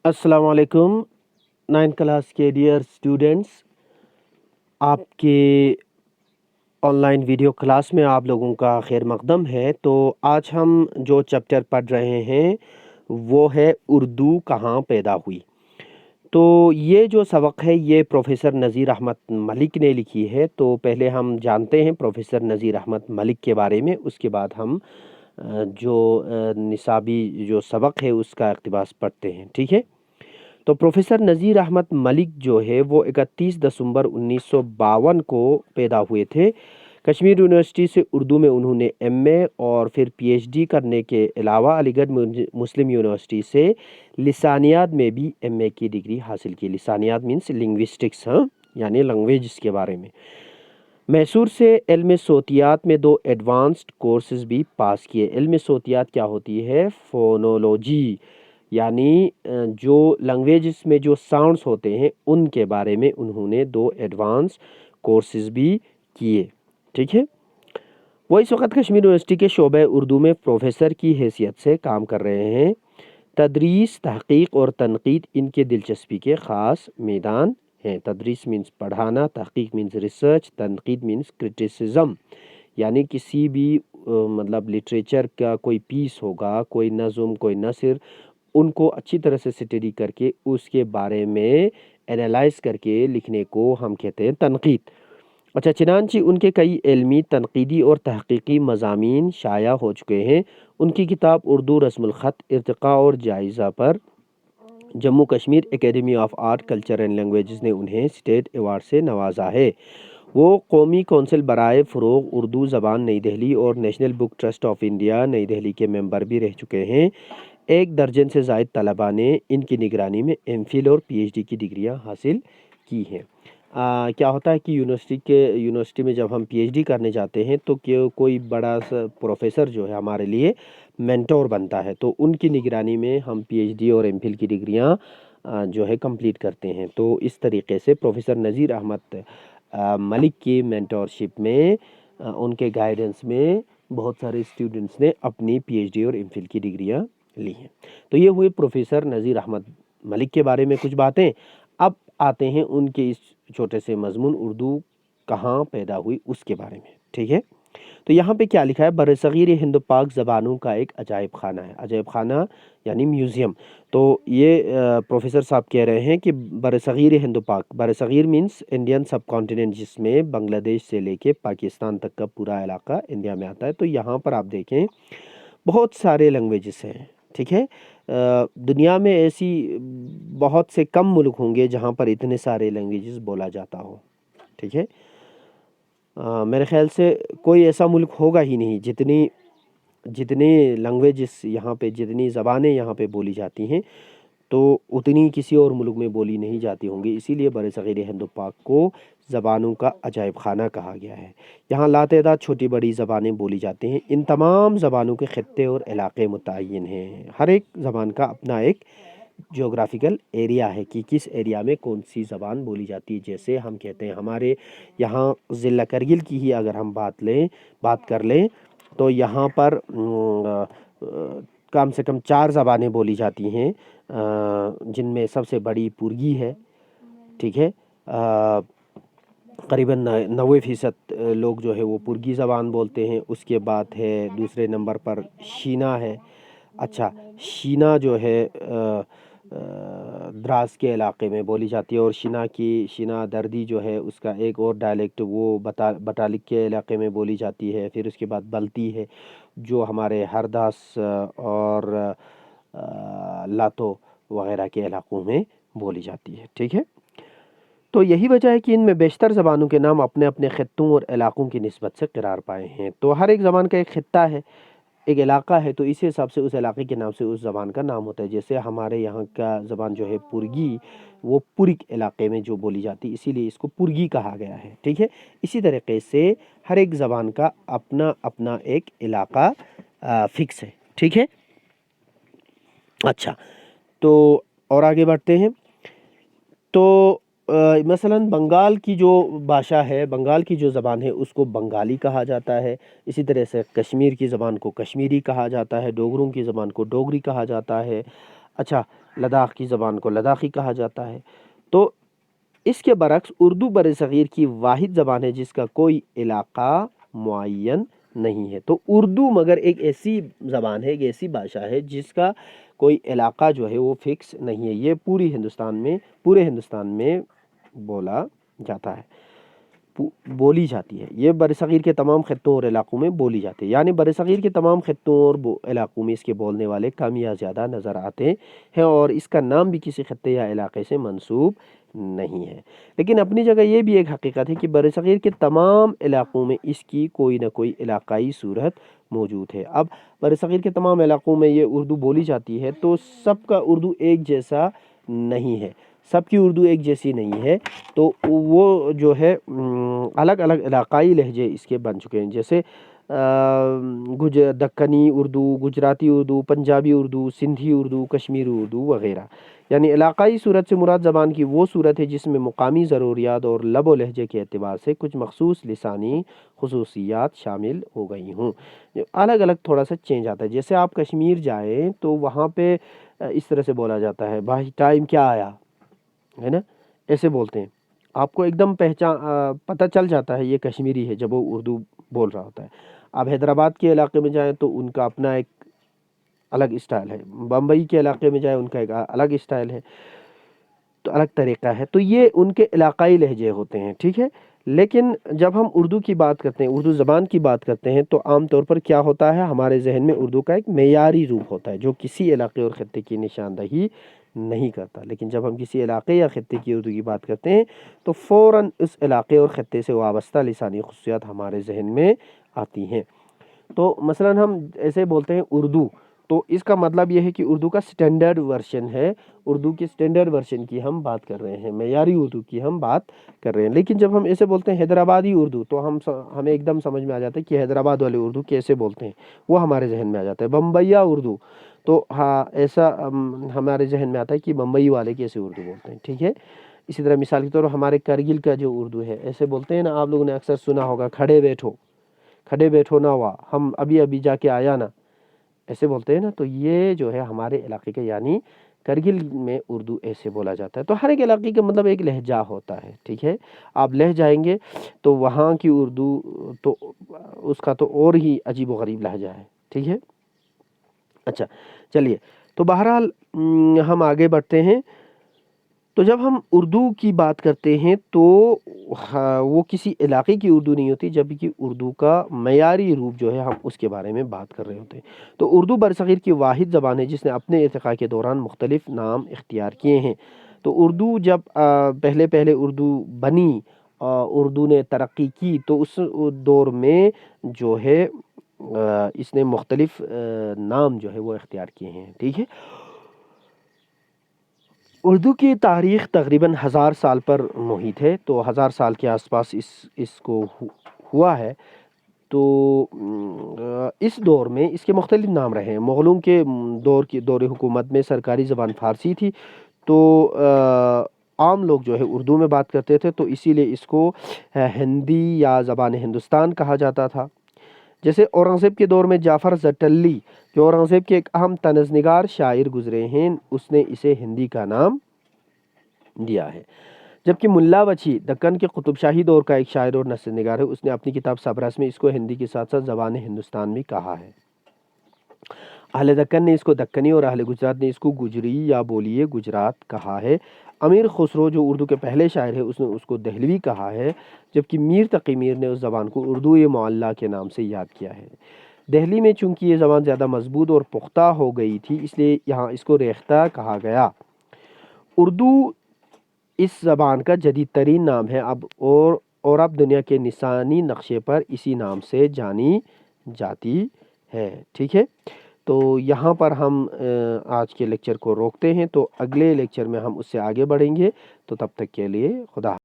अस्सलाम वालेकुम 9th class के डियर स्टूडेंट्स। आपके ऑनलाइन वीडियो क्लास में आप लोगों का खैर मक़दम है। तो आज हम जो चैप्टर पढ़ रहे हैं वो है उर्दू कहाँ पैदा हुई। तो ये जो सबक है ये प्रोफ़ेसर नज़ीर अहमद मलिक ने लिखी है। तो पहले हम जानते हैं प्रोफ़ेसर नज़ीर अहमद मलिक के बारे में, उसके बाद हम निसाबी जो सबक है उसका इक़्तिबास पढ़ते हैं, ठीक है। तो प्रोफ़ेसर नज़ीर अहमद मलिक जो है वो 31 दिसंबर 1952 को पैदा हुए थे। कश्मीर यूनिवर्सिटी से उर्दू में उन्होंने एमए और फिर पीएचडी करने के अलावा अलीगढ़ मुस्लिम यूनिवर्सिटी से लिसानियात में भी एमए की डिग्री हासिल की। लिसानियात मीन्स लिंग्विस्टिक्स, हाँ, यानी लैंग्वेज के बारे में। मैसूर से इल्म सोतियात में 2 एडवांस्ड कोर्सेज़ भी पास किए। इल्म सोतियात क्या होती है? फ़ोनोलॉजी, यानी जो लैंग्वेजेस में जो साउंड्स होते हैं उनके बारे में उन्होंने 2 एडवांस कोर्सेज़ भी किए, ठीक है। वो इस वक्त कश्मीर यूनिवर्सिटी के शोबे उर्दू में प्रोफेसर की हैसियत से काम कर रहे हैं। तदरीस, तहक़ीक़ और तनक़ीद इनके दिलचस्पी के ख़ास मैदान हैं। तदरीस मीन्स पढ़ाना, तहक़ीक़ मीन्स रिसर्च, तनक़ीद मीन्स क्रिटिसिज़म, यानी किसी भी मतलब लिटरेचर का कोई पीस होगा, कोई नज़्म, कोई नसर, उनको अच्छी तरह से स्टडी करके उसके बारे में एनालाइज़ करके लिखने को हम कहते हैं तनक़ीद। अच्छा, चनांचे उनके कई इल्मी, तनक़ीदी और तहक़ीक़ी मज़ामीन शाया हो चुके हैं। उनकी किताब उर्दू रस्मुल ख़त, इर्तिक़ा और जायज़ा पर Jammu Kashmir academy of art, culture and languages ने उन्हें स्टेट अवार्ड से नवाजा है। वो कौमी कौंसिल बराए फ़रोग़ उर्दू ज़बान नई दिल्ली और national book trust of India नई दिल्ली के मेंबर भी रह चुके हैं। 1 दर्जन से ज़ायद तलबा ने इनकी निगरानी में एमफिल और पीएचडी की डिग्रियां हासिल की हैं। क्या होता है कि यूनिवर्सिटी में जब हम पीएचडी करने जाते हैं तो कोई बड़ा सा प्रोफेसर जो है हमारे लिए मेंटोर बनता है, तो उनकी निगरानी में हम पीएचडी और एमफिल की डिग्रियां जो है कंप्लीट करते हैं। तो इस तरीके से प्रोफेसर नज़ीर अहमद मलिक की मेंटोरशिप में, उनके गाइडेंस में बहुत सारे स्टूडेंट्स ने अपनी पीएचडी और एमफिल की डिग्रियां ली हैं। तो ये हुए प्रोफेसर नज़ीर अहमद मलिक के बारे में कुछ बातें। अब आते हैं उनके इस छोटे से मजमून उर्दू कहाँ पैदा हुई उसके बारे में, ठीक है। तो यहाँ पे क्या लिखा है? बरसगीर हिंद पाक ज़बानों का एक अजायब खाना है। अजायब खाना यानी म्यूज़ियम। तो ये प्रोफेसर साहब कह रहे हैं कि बरसगीर हिंद पाक, बरसगीर मीन्स इंडियन सब कॉन्टिनेंट, जिसमें बांग्लादेश से लेके पाकिस्तान तक का पूरा इलाका इंडिया में आता है। तो यहाँ पर आप देखें बहुत सारे लैंग्वेजेस हैं, ठीक है। दुनिया में ऐसी बहुत से कम मुल्क होंगे जहाँ पर इतने सारे लैंग्वेजेस बोला जाता हो, ठीक है। मेरे ख्याल से कोई ऐसा मुल्क होगा ही नहीं जितने लैंग्वेजेस यहाँ पे, जितनी ज़बानें यहाँ पे बोली जाती हैं तो उतनी किसी और मुल्क में बोली नहीं जाती होंगी। इसीलिए बरसगीर हिंद पाक को ज़बानों का अजायब खाना कहा गया है। यहाँ लातेदाद छोटी बड़ी ज़बानें बोली जाती हैं। इन तमाम ज़बानों के ख़ित्ते और इलाक़े मुतय्यन हैं। हर एक ज़बान का अपना एक ज्योग्राफिकल एरिया है कि किस एरिया में कौन सी ज़बान बोली जाती है। जैसे हम कहते हैं हमारे यहाँ ज़िला करगिल की ही अगर हम बात कर लें तो यहाँ पर कम से कम 4 ज़बानें बोली जाती हैं, जिनमें सबसे बड़ी पुर्गी है, ठीक है। करीबन 90% लोग जो है वो पुर्गी ज़बान बोलते हैं। उसके बाद है दूसरे नंबर पर शीना है। अच्छा, शीना जो है द्रास के इलाके में बोली जाती है। और शीना दर्दी जो है उसका एक और डायलेक्ट वो बतालिक के इलाके में बोली जाती है। फिर उसके बाद बल्ती है जो हमारे हरदास और लातो वगैरह के इलाकों में बोली जाती है, ठीक है। तो यही वजह है कि इनमें बेशतर ज़बानों के नाम अपने अपने ख़ित्तों और इलाकों की निस्बत से करार पाए हैं। तो हर एक ज़बान का एक ख़ित्ता है, एक इलाका है, तो इसी हिसाब से उस इलाके के नाम से उस ज़बान का नाम होता है। जैसे हमारे यहाँ का ज़बान जो है पुर्गी, वो पुरिक इलाके में जो बोली जाती है, इसीलिए इसको पुर्गी कहा गया है, ठीक है। इसी तरीके से हर एक ज़बान का अपना अपना एक इलाका फ़िक्स है, ठीक है। अच्छा, तो और आगे बढ़ते हैं। तो मसलन बंगाल की जो भाषा है, बंगाल की जो ज़बान है उसको बंगाली कहा जाता है। इसी तरह से कश्मीर की ज़बान को कश्मीरी कहा जाता है, डोगरों की ज़बान को डोगरी कहा जाता है। اچھا، لداخ کی زبان کو لداخی کہا جاتا ہے۔ تو اس کے برعکس اردو بر صغیر کی واحد زبان ہے جس کا کوئی علاقہ معین نہیں ہے۔ تو اردو مگر ایک ایسی زبان ہے، ایک ایسی بھاشا ہے جس کا کوئی علاقہ جو ہے وہ فکس نہیں ہے، یہ پورے ہندوستان میں بولا جاتا ہے، بولی جاتی ہے، یہ برصغیر کے تمام خطوں اور علاقوں میں بولی جاتی ہے، یعنی برصغیر کے تمام خطوں اور علاقوں میں اس کے بولنے والے کم یا زیادہ نظر آتے ہیں، اور اس کا نام بھی کسی خطے یا علاقے سے منسوب نہیں ہے۔ لیکن اپنی جگہ یہ بھی ایک حقیقت ہے کہ برصغیر کے تمام علاقوں میں اس کی کوئی نہ کوئی علاقائی صورت موجود ہے۔ اب برصغیر کے تمام علاقوں میں یہ اردو بولی جاتی ہے، تو سب کا اردو ایک جیسا نہیں ہے، سب کی اردو ایک جیسی نہیں ہے، تو وہ جو ہے الگ الگ علاقائی لہجے اس کے بن چکے ہیں، جیسے دکنی اردو، گجراتی اردو، پنجابی اردو، سندھی اردو، کشمیری اردو وغیرہ۔ یعنی علاقائی صورت سے مراد زبان کی وہ صورت ہے جس میں مقامی ضروریات اور لب و لہجے کے اعتبار سے کچھ مخصوص لسانی خصوصیات شامل ہو گئی ہوں۔ الگ الگ تھوڑا سا چینج آتا ہے، جیسے آپ کشمیر جائیں تو وہاں پہ اس طرح سے بولا جاتا ہے، بھائی ٹائم کیا آیا ہے نا، ایسے بولتے ہیں، آپ کو ایک دم پتہ چل جاتا ہے یہ کشمیری ہے جب وہ اردو بول رہا ہوتا ہے۔ آپ حیدرآباد کے علاقے میں جائیں تو ان کا اپنا ایک الگ اسٹائل ہے، بمبئی کے علاقے میں جائیں ان کا ایک الگ اسٹائل ہے، تو الگ طریقہ ہے، تو یہ ان کے علاقائی لہجے ہوتے ہیں، ٹھیک ہے۔ لیکن جب ہم اردو کی بات کرتے ہیں، اردو زبان کی بات کرتے ہیں، تو عام طور پر کیا ہوتا ہے، ہمارے ذہن میں اردو کا ایک معیاری روپ ہوتا ہے جو کسی علاقے اور خطے کی نشاندہی نہیں کرتا۔ لیکن جب ہم کسی علاقے یا خطے کی اردو کی بات کرتے ہیں تو فوراً اس علاقے اور خطے سے وابستہ لسانی خصوصیات ہمارے ذہن میں آتی ہیں۔ تو مثلاً ہم ایسے بولتے ہیں اردو، تو اس کا مطلب یہ ہے کہ اردو کا سٹینڈرڈ ورژن ہے، اردو کی سٹینڈرڈ ورژن کی ہم بات کر رہے ہیں، معیاری اردو کی ہم بات کر رہے ہیں۔ لیکن جب ہم ایسے بولتے ہیں حیدرآبادی اردو تو ہمیں ایک دم سمجھ میں آ جاتا ہے کہ حیدرآباد والے اردو کیسے بولتے ہیں، وہ ہمارے ذہن میں آ جاتا ہے۔ بمبئیا اردو، تو ہاں ایسا ہمارے ذہن میں آتا ہے کہ بمبئی والے کیسے اردو بولتے ہیں، ٹھیک ہے۔ اسی طرح مثال کے طور پر ہمارے کرگل کا جو اردو ہے، ایسے بولتے ہیں نا، آپ لوگوں نے اکثر سنا ہوگا، کھڑے بیٹھو نا وا، ہم ابھی جا کے آیا نا، ایسے بولتے ہیں نا، تو یہ جو ہے ہمارے علاقے کے، یعنی کرگل میں اردو ایسے بولا جاتا ہے۔ تو ہر ایک علاقے کا مطلب ایک لہجہ ہوتا ہے، ٹھیک ہے۔ آپ لہ جائیں گے تو وہاں کی اردو تو اس کا تو اور ہی عجیب و غریب لہجہ ہے، ٹھیک ہے۔ اچھا چلیے، تو بہرحال ہم آگے بڑھتے ہیں۔ تو جب ہم اردو کی بات کرتے ہیں تو وہ کسی علاقے کی اردو نہیں ہوتی، جبکہ اردو کا معیاری روپ جو ہے ہم اس کے بارے میں بات کر رہے ہوتے ہیں۔ تو اردو برصغیر کی واحد زبان ہے جس نے اپنے ارتقاء کے دوران مختلف نام اختیار کیے ہیں۔ تو اردو جب پہلے اردو بنی، اردو نے ترقی کی، تو اس دور میں جو ہے اس نے مختلف نام جو ہے وہ اختیار کیے ہیں، ٹھیک ہے۔ اردو کی تاریخ تقریباً 1000 سال پر محیط ہے، تو 1000 سال کے آس پاس اس کو ہوا ہے۔ تو اس دور میں اس کے مختلف نام رہے ہیں۔ مغلوں کے دور حکومت میں سرکاری زبان فارسی تھی، تو عام لوگ جو ہے اردو میں بات کرتے تھے، تو اسی لیے اس کو ہندی یا زبان ہندوستان کہا جاتا تھا۔ جیسے اورنگزیب کے دور میں جعفر زٹلی، جو اورنگزیب کے ایک اہم تنز نگار شاعر گزرے ہیں، اس نے اسے ہندی کا نام دیا ہے۔ جبکہ ملا بچھی دکن کے قطب شاہی دور کا ایک شاعر اور نثر نگار ہے، اس نے اپنی کتاب سبرس میں اس کو ہندی کے ساتھ ساتھ زبان ہندوستان بھی کہا ہے۔ اہل دکن نے اس کو دکنی اور اہل گجرات نے اس کو گجری یا بولیے گجرات کہا ہے۔ امیر خسرو جو اردو کے پہلے شاعر ہیں، اس نے اس کو دہلوی کہا ہے، جبکہ میر تقی میر نے اس زبان کو اردو معلیٰ کے نام سے یاد کیا ہے۔ دہلی میں چونکہ یہ زبان زیادہ مضبوط اور پختہ ہو گئی تھی، اس لیے یہاں اس کو ریختہ کہا گیا۔ اردو اس زبان کا جدید ترین نام ہے اور اب دنیا کے نشانی نقشے پر اسی نام سے جانی جاتی ہے، ٹھیک ہے۔ تو یہاں پر ہم آج کے لیکچر کو روکتے ہیں، تو اگلے لیکچر میں ہم اس سے آگے بڑھیں گے۔ تو تب تک کے لیے خدا حافظ۔